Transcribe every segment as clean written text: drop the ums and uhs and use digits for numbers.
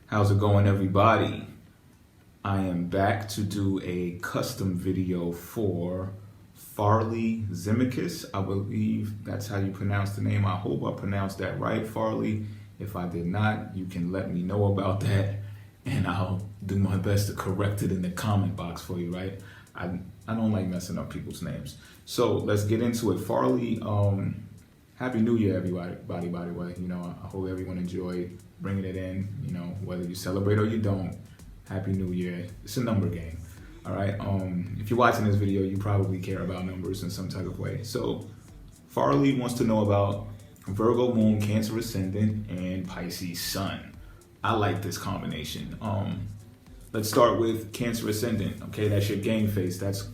How's it going, everybody? I am back to do a custom video for Farley Zimicus. I believe that's how you pronounce the name. I hope I pronounced that right, Farley. If I did not, you can let me know about that and I'll do my best to correct it in the comment box for you, right? I don't like messing up people's names. So let's get into it. Farley, Happy New Year, everybody, by the way. You know, I hope everyone enjoyed bringing it in, you know, whether you celebrate or you don't. Happy New Year. It's a number game, all right? If you're watching this video, you probably care about numbers in some type of way. So Farley wants to know about Virgo Moon, Cancer Ascendant, and Pisces Sun. I like this combination. Let's start with Cancer Ascendant, okay? That's your game face. That's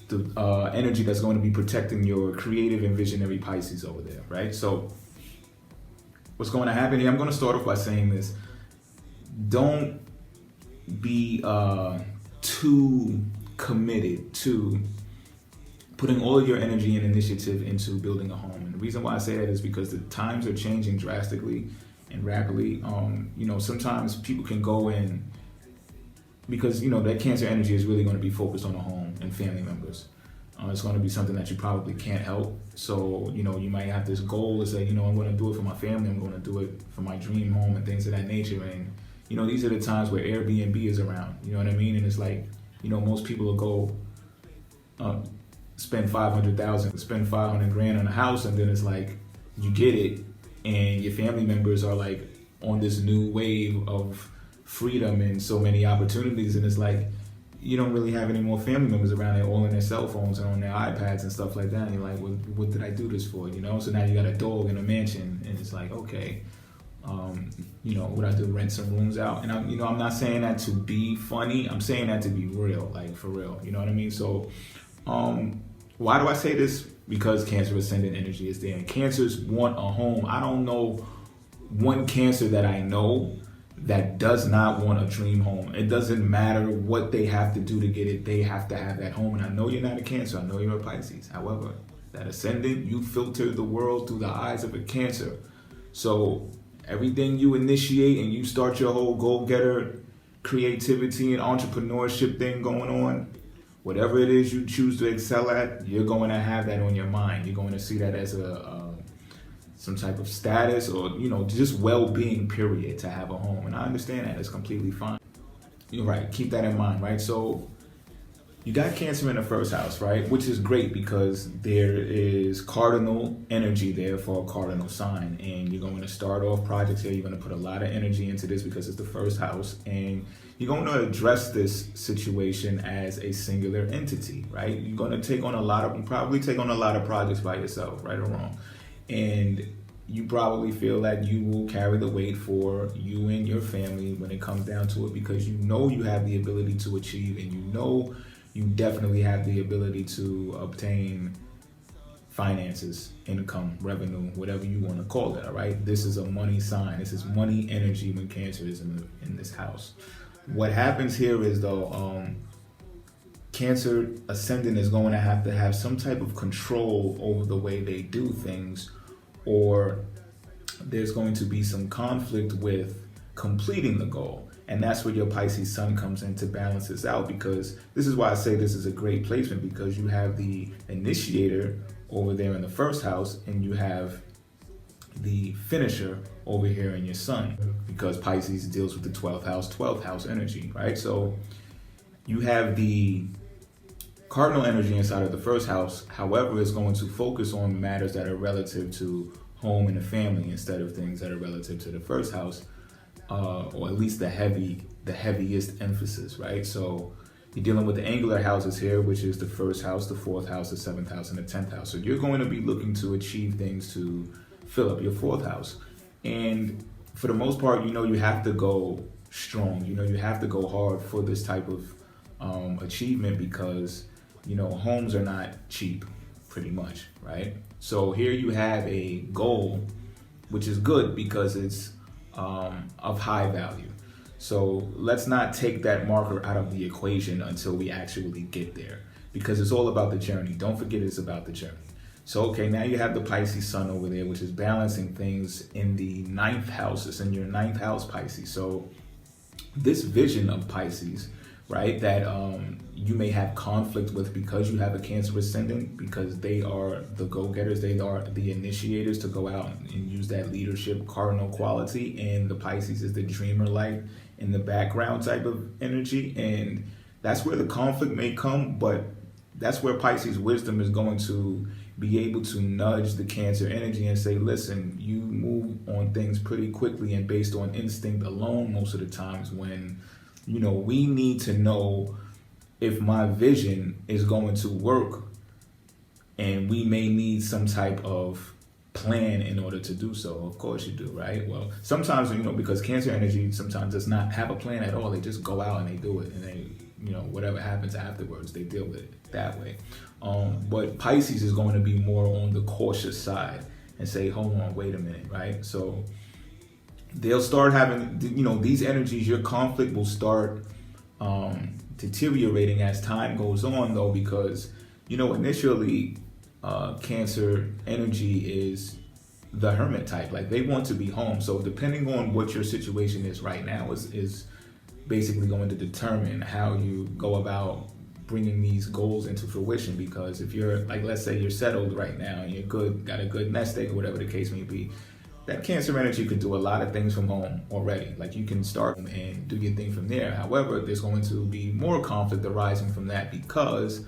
the energy that's going to be protecting your creative and visionary Pisces over there, right? So what's going to happen here, I'm going to start off by saying this. Don't be too committed to putting all of your energy and initiative into building a home. And the reason why I say that is because the times are changing drastically and rapidly. You know, sometimes people can go in because, you know, that Cancer energy is really going to be focused on a home and family members. It's going to be something that you probably can't help. So, you know, you might have this goal to say, you know, I'm going to do it for my family. I'm going to do it for my dream home and things of that nature. And, you know, these are the times where Airbnb is around. You know what I mean? And it's like, you know, most people will go spend $500,000, spend $500,000 on a house. And then it's like, you get it. And your family members are like on this new wave of freedom and so many opportunities, and it's like you don't really have any more family members around. They're all on their cell phones and on their iPads and stuff like that, and you're like, what did I do this for, you know? So now you got a dog in a mansion, and it's like, okay, you know, what I do, rent some rooms out. And I'm not saying that to be funny, I'm saying that to be real, like for real, you know what I mean? So why do I say this? Because Cancer Ascendant energy is there, and Cancers want a home. I don't know one Cancer that I know that does not want a dream home. It doesn't matter what they have to do to get it, they have to have that home. And I know you're not a Cancer, I know you're a Pisces. However, that Ascendant, you filter the world through the eyes of a Cancer. So everything you initiate and you start your whole go-getter creativity and entrepreneurship thing going on, whatever it is you choose to excel at, you're going to have that on your mind. You're going to see that as some type of status, or, you know, just well-being, period, to have a home. And I understand that. It's completely fine. You're right. Keep that in mind, right? So you got Cancer in the first house, right? Which is great because there is cardinal energy there for a cardinal sign. And you're going to start off projects here. You're going to put a lot of energy into this because it's the first house. And you're going to address this situation as a singular entity, right? You're going to take on probably take on a lot of projects by yourself, right or wrong. And you probably feel that you will carry the weight for you and your family when it comes down to it, because you know you have the ability to achieve, and you know you definitely have the ability to obtain finances, income, revenue, whatever you want to call it, all right? This is a money sign. This is money energy when Cancer is in this house. What happens here is, though, Cancer Ascendant is going to have some type of control over the way they do things, or there's going to be some conflict with completing the goal. And that's where your Pisces Sun comes in to balance this out, because this is why I say this is a great placement, because you have the initiator over there in the first house, and you have the finisher over here in your Sun, because Pisces deals with the 12th house energy, right? So you have the cardinal energy inside of the first house. However, it's going to focus on matters that are relative to home and the family instead of things that are relative to the first house, or at least the heaviest emphasis, right? So you're dealing with the angular houses here, which is the first house, the fourth house, the seventh house, and the 10th house. So you're going to be looking to achieve things to fill up your fourth house. And for the most part, you know, you have to go strong. You know, you have to go hard for this type of achievement, because, you know, homes are not cheap, pretty much, right? So here you have a goal, which is good because it's of high value. So let's not take that marker out of the equation until we actually get there, because it's all about the journey. Don't forget it's about the journey. So, okay, now you have the Pisces sun over there, which is balancing things in the ninth house. It's in your ninth house, Pisces. So this vision of Pisces, right, that you may have conflict with because you have a Cancer ascendant, because they are the go-getters, they are the initiators to go out and use that leadership cardinal quality, and the Pisces is the dreamer light in the background type of energy, and that's where the conflict may come, but that's where Pisces wisdom is going to be able to nudge the Cancer energy and say, listen, you move on things pretty quickly and based on instinct alone most of the times, when, you know, we need to know if my vision is going to work, and we may need some type of plan in order to do so. Of course you do, right? Well, sometimes, you know, because Cancer energy sometimes does not have a plan at all. They just go out and they do it, and they, you know, whatever happens afterwards, they deal with it that way. But Pisces is going to be more on the cautious side and say, hold on, wait a minute, right? So they'll start having, you know, these energies, your conflict will start deteriorating as time goes on, though, because, you know, initially Cancer energy is the hermit type. Like, they want to be home. So depending on what your situation is right now is basically going to determine how you go about bringing these goals into fruition. Because if you're, like, let's say you're settled right now and you're good, got a good nest egg or whatever the case may be, that Cancer energy could do a lot of things from home already. Like, you can start and do your thing from there. However, there's going to be more conflict arising from that because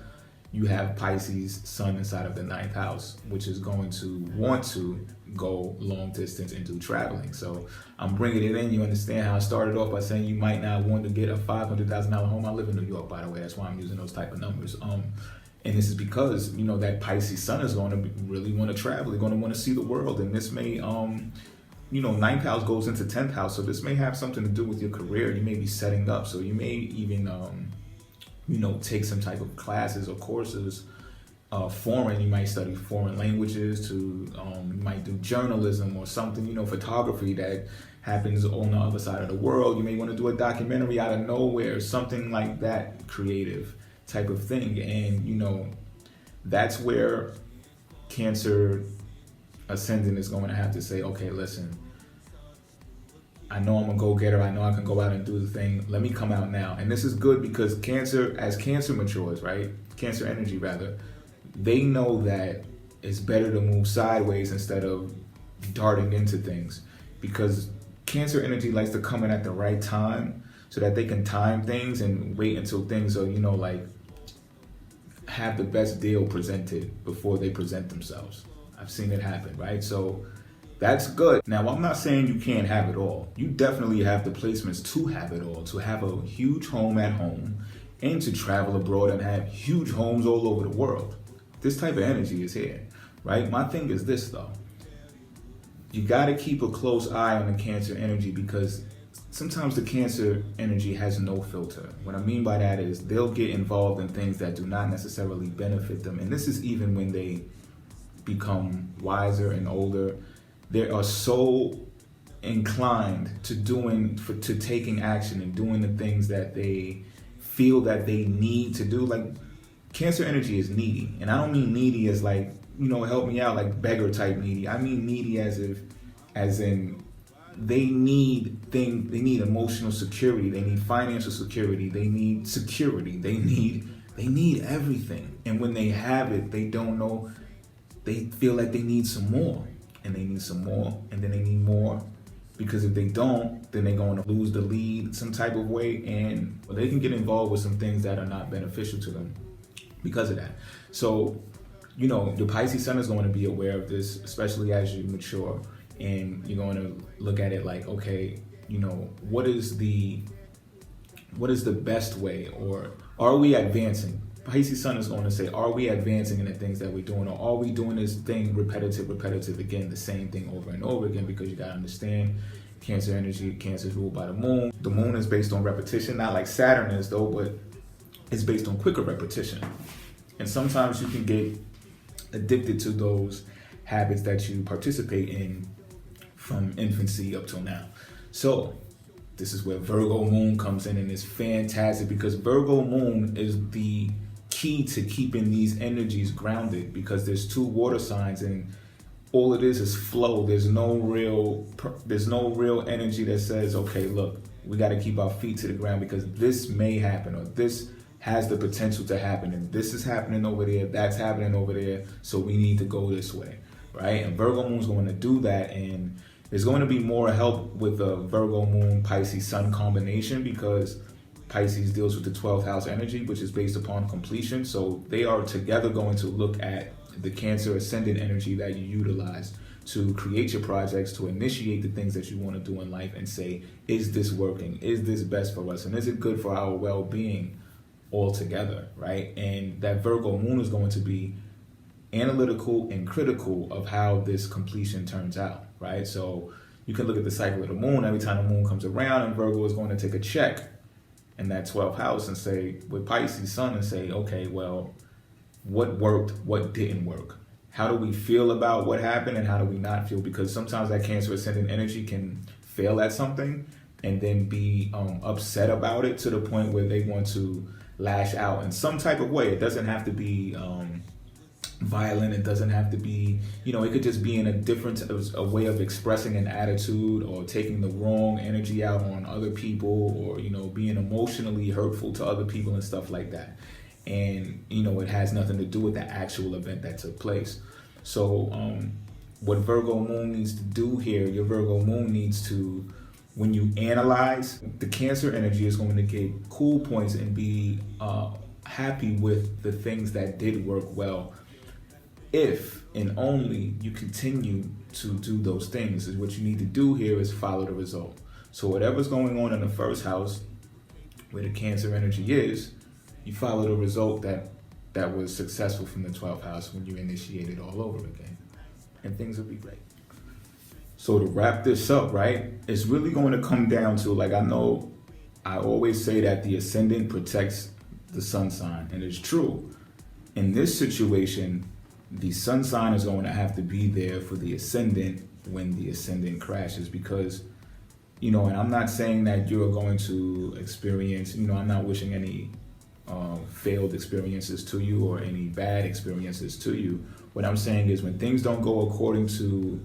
you have Pisces sun inside of the ninth house, which is going to want to go long distance and do traveling. So I'm bringing it in. You understand how I started off by saying you might not want to get a $500,000 home. I live in New York, by the way. That's why I'm using those type of numbers. And this is because, you know, that Pisces sun is going to really want to travel. They're going to want to see the world. And this may, you know, ninth house goes into 10th house. So this may have something to do with your career. You may be setting up. So you may even, you know, take some type of classes or courses, foreign. You might study foreign languages. You might do journalism or something, you know, photography that happens on the other side of the world. You may want to do a documentary out of nowhere, something like that, creative type of thing. And, you know, that's where Cancer ascendant is going to have to say, okay, listen, I know I'm a go-getter. I know I can go out and do the thing. Let me come out now. And this is good because Cancer, as Cancer matures, right? Cancer energy, rather, they know that it's better to move sideways instead of darting into things, because Cancer energy likes to come in at the right time so that they can time things and wait until things are, you know, like, have the best deal presented before they present themselves. I've seen it happen, right? So that's good. Now, I'm not saying you can't have it all. You definitely have the placements to have it all, to have a huge home at home and to travel abroad and have huge homes all over the world. This type of energy is here, right? My thing is this, though. You got to keep a close eye on the Cancer energy, because sometimes the Cancer energy has no filter. What I mean by that is they'll get involved in things that do not necessarily benefit them. And this is even when they become wiser and older. They are so inclined to taking action and doing the things that they feel that they need to do. Like, Cancer energy is needy. And I don't mean needy as like, you know, help me out, like beggar type needy. I mean needy as in they need emotional security, they need financial security, they need security, they need everything. And when they have it, they don't know, they feel like they need some more, and they need some more, and then they need more, because if they don't, then they're going to lose the lead some type of way, and they can get involved with some things that are not beneficial to them because of that. So, you know, the Pisces sun is going to be aware of this, especially as you mature, and you're going to look at it like, okay, you know, what is the best way, or are we advancing? Pisces sun is going to say, are we advancing in the things that we're doing, or are we doing this thing repetitive again, the same thing over and over again? Because you got to understand, Cancer energy, Cancer is ruled by the moon. The moon is based on repetition, not like Saturn is though, but it's based on quicker repetition. And sometimes you can get addicted to those habits that you participate in from infancy up till now. So this is where Virgo moon comes in, and it's fantastic because Virgo moon is the key to keeping these energies grounded, because there's two water signs and all it is flow. There's no real energy that says, okay, look, we got to keep our feet to the ground because this may happen, or this has the potential to happen, and this is happening over there, that's happening over there, so we need to go this way, right? And Virgo moon is going to do that, and there's going to be more help with the Virgo moon Pisces sun combination, because Pisces deals with the 12th house energy, which is based upon completion. So they are together going to look at the Cancer ascendant energy that you utilize to create your projects, to initiate the things that you want to do in life, and say, is this working? Is this best for us? And is it good for our well-being altogether, right? And that Virgo moon is going to be analytical and critical of how this completion turns out, right? So you can look at the cycle of the moon. Every time the moon comes around, and Virgo is going to take a check in that 12th house and say, with Pisces sun, and say, okay, well, what worked, what didn't work? How do we feel about what happened, and how do we not feel? Because sometimes that Cancer ascendant energy can fail at something and then be upset about it to the point where they want to lash out in some type of way. It doesn't have to be violent. It doesn't have to be, it could just be in a way of expressing an attitude, or taking the wrong energy out on other people, or, being emotionally hurtful to other people and stuff like that. And, it has nothing to do with the actual event that took place. So what Virgo moon needs to do here, your Virgo moon needs to, when you analyze, the Cancer energy is going to get cool points and be happy with the things that did work well, if and only you continue to do those things. And what you need to do here is follow the result. So whatever's going on in the first house, where the Cancer energy is, you follow the result that was successful from the 12th house when you initiate it all over again, and things will be great. So to wrap this up, right, it's really going to come down to, like, I know I always say that the ascendant protects the sun sign, and it's true. In this situation, the sun sign is going to have to be there for the ascendant when the ascendant crashes, because, and I'm not saying that you're going to experience, I'm not wishing any failed experiences to you or any bad experiences to you. What I'm saying is, when things don't go according to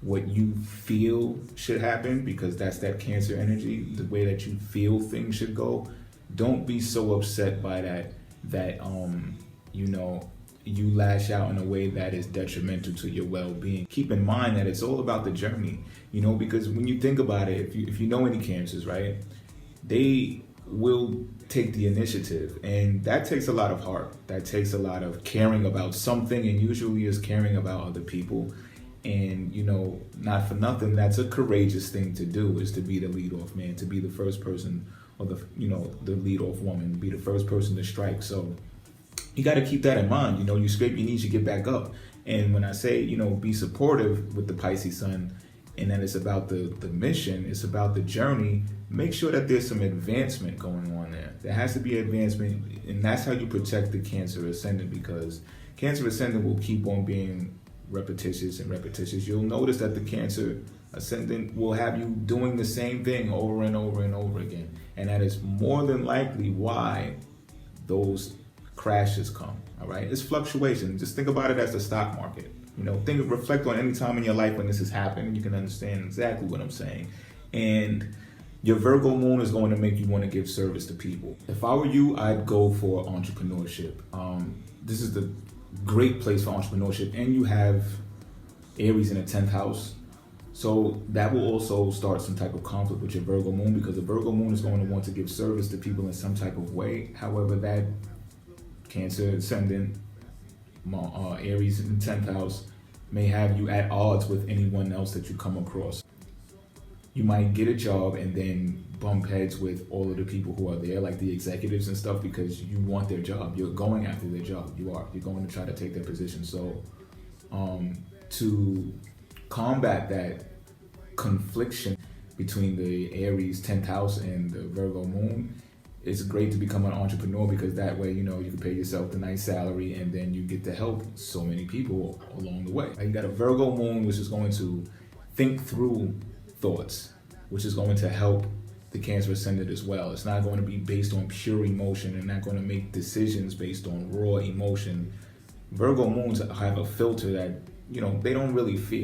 what you feel should happen, because that's that Cancer energy, the way that you feel things should go, don't be so upset by that you lash out in a way that is detrimental to your well-being. Keep in mind that it's all about the journey, because when you think about it, if you know any Cancers, right, they will take the initiative, and that takes a lot of heart. That takes a lot of caring about something, and usually is caring about other people. And, not for nothing, that's a courageous thing to do, is to be the lead-off man, to be the first person, or the lead-off woman, be the first person to strike. So you got to keep that in mind. You scrape your knees, you get back up. And when I say, be supportive with the Pisces sun, and then it's about the mission, it's about the journey, make sure that there's some advancement going on there. There has to be advancement, and that's how you protect the Cancer ascendant, because Cancer ascendant will keep on being repetitious and repetitious. You'll notice that the Cancer ascendant will have you doing the same thing over and over and over again. And that is more than likely why those crashes come, all right? It's fluctuation. Just think about it as the stock market. Reflect on any time in your life when this has happened, and you can understand exactly what I'm saying. And your Virgo moon is going to make you want to give service to people. If I were you, I'd go for entrepreneurship. This is the great place for entrepreneurship, and you have Aries in the 10th house. So that will also start some type of conflict with your Virgo moon, because the Virgo moon is going to want to give service to people in some type of way. However, that Cancer ascendant, Aries in the 10th house, may have you at odds with anyone else that you come across. You might get a job and then bump heads with all of the people who are there, like the executives and stuff, because you want their job. You're going after their job. You're going to try to take their position. So to combat that confliction between the Aries 10th house and the Virgo moon, it's great to become an entrepreneur, because that way, you can pay yourself the nice salary, and then you get to help so many people along the way. You got a Virgo moon, which is going to think through thoughts, which is going to help the Cancer Ascendant as well. It's not going to be based on pure emotion. They're not going to make decisions based on raw emotion. Virgo moons have a filter that, they don't really feel.